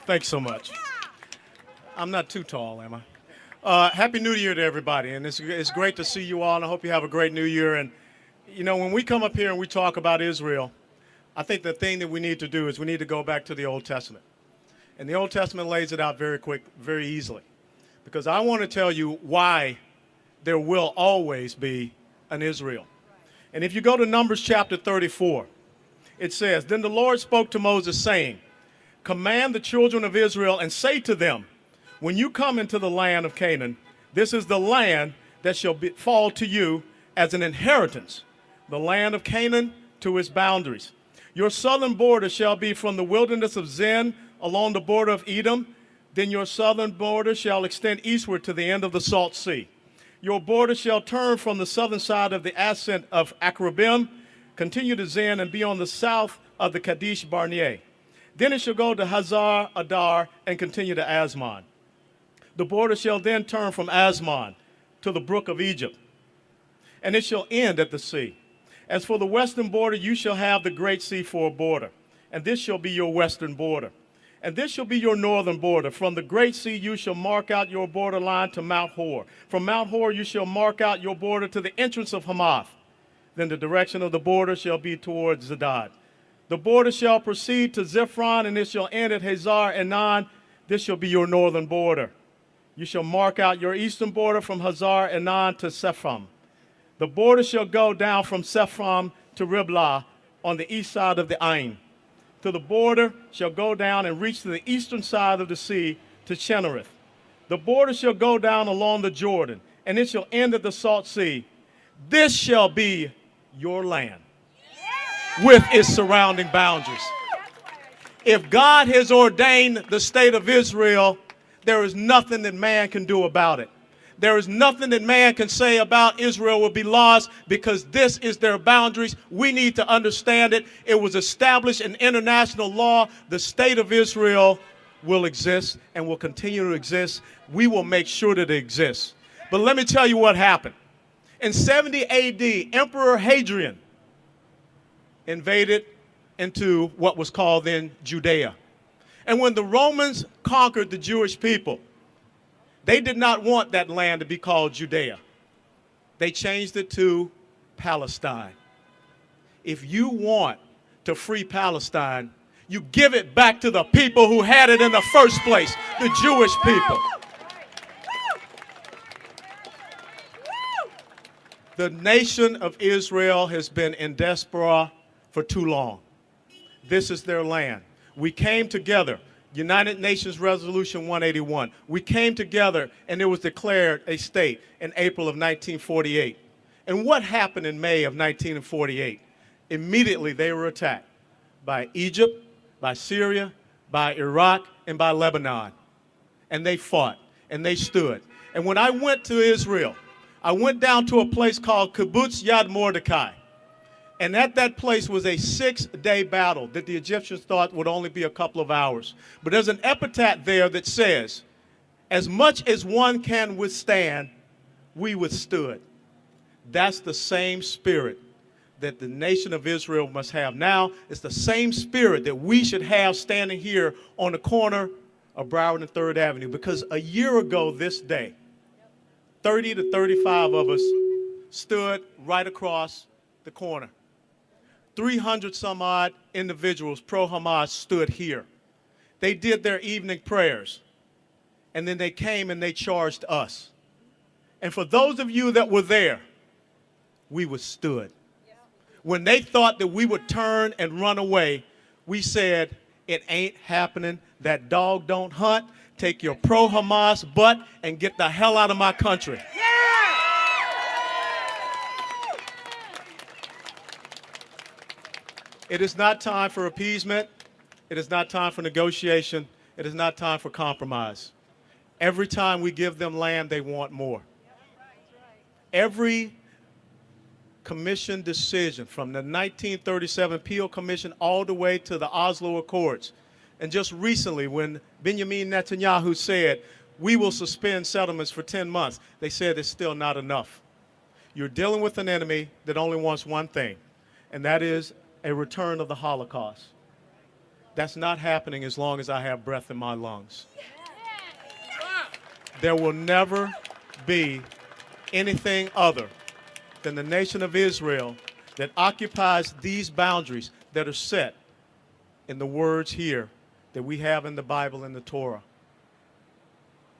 Thanks so much. I'm not too tall, am I? Happy New Year to everybody, and it's great to see you all, and I hope you have a great New Year. And, you know, when we come up here and we talk about Israel, I think the thing that we need to do is we need to go back to the Old Testament. And the Old Testament lays it out very easily. Because I want to tell you why there will always be an Israel. And if you go to Numbers chapter 34, it says, "Then the Lord spoke to Moses, saying, Command the children of Israel and say to them, when you come into the land of Canaan, this is the land that shall fall to you as an inheritance, the land of Canaan to its boundaries. Your southern border shall be from the wilderness of Zin along the border of Edom. Then your southern border shall extend eastward to the end of the Salt Sea. Your border shall turn from the southern side of the ascent of Akrabim, continue to Zin, and be on the south of the Kadesh Barnea. Then it shall go to Hazar Adar and continue to Asmon. The border shall then turn from Asmon to the brook of Egypt, and it shall end at the sea. As for the western border, you shall have the great sea for a border, and this shall be your western border. And this shall be your northern border. From the great sea you shall mark out your borderline to Mount Hor. From Mount Hor you shall mark out your border to the entrance of Hamath. Then the direction of the border shall be towards Zedad. The border shall proceed to Zephron, and it shall end at Hazar Enan. This shall be your northern border. You shall mark out your eastern border from Hazar Enan to Sephram. The border shall go down from Sephram to Riblah on the east side of the Ain. To the border shall go down and reach to the eastern side of the sea to Chinnereth. The border shall go down along the Jordan, and it shall end at the Salt Sea. This shall be your land with its surrounding boundaries." If God has ordained the state of Israel, there is nothing that man can do about it. There is nothing that man can say about Israel will be lost, because this is their boundaries. We need to understand it. It was established in international law. The state of Israel will exist and will continue to exist. We will make sure that it exists. But let me tell you what happened. In 70 AD, Emperor Hadrian invaded into what was called then Judea. And when the Romans conquered the Jewish people, they did not want that land to be called Judea. They changed it to Palestine. If you want to free Palestine, you give it back to the people who had it in the first place, the Jewish people. The nation of Israel has been in diaspora for too long. This is their land. We came together. United Nations Resolution 181. We came together and it was declared a state in April of 1948. And what happened in May of 1948? Immediately they were attacked by Egypt, by Syria, by Iraq, and by Lebanon. And they fought and they stood. And when I went to Israel, I went down to a place called Kibbutz Yad Mordechai. And at that place was a 6-day battle that the Egyptians thought would only be a couple of hours. But there's an epitaph there that says, as much as one can withstand, we withstood. That's the same spirit that the nation of Israel must have. Now, it's the same spirit that we should have standing here on the corner of Broward and 3rd Avenue. Because a year ago this day, 30 to 35 of us stood right across the corner. 300 some odd individuals, pro-Hamas, stood here. They did their evening prayers, and then they came and they charged us. And for those of you that were there, we withstood. When they thought that we would turn and run away, we said, it ain't happening. That dog don't hunt. Take your pro-Hamas butt and get the hell out of my country. It is not time for appeasement. It is not time for negotiation. It is not time for compromise. Every time we give them land, they want more. Every commission decision from the 1937 Peel Commission all the way to the Oslo Accords, and just recently when Benjamin Netanyahu said, we will suspend settlements for 10 months, they said it's still not enough. You're dealing with an enemy that only wants one thing, and that is a return of the Holocaust. That's not happening as long as I have breath in my lungs. There will never be anything other than the nation of Israel that occupies these boundaries that are set in the words here that we have in the Bible and the Torah.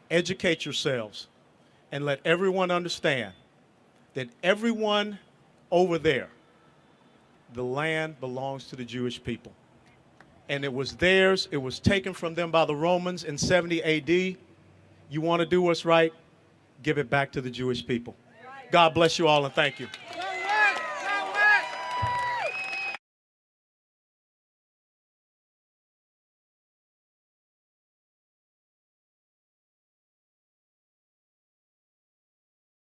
Educate yourselves and let everyone understand that everyone over there, the land belongs to the Jewish people. And it was theirs. It was taken from them by the Romans in 70 AD. You want to do what's right? Give it back to the Jewish people. God bless you all and thank you.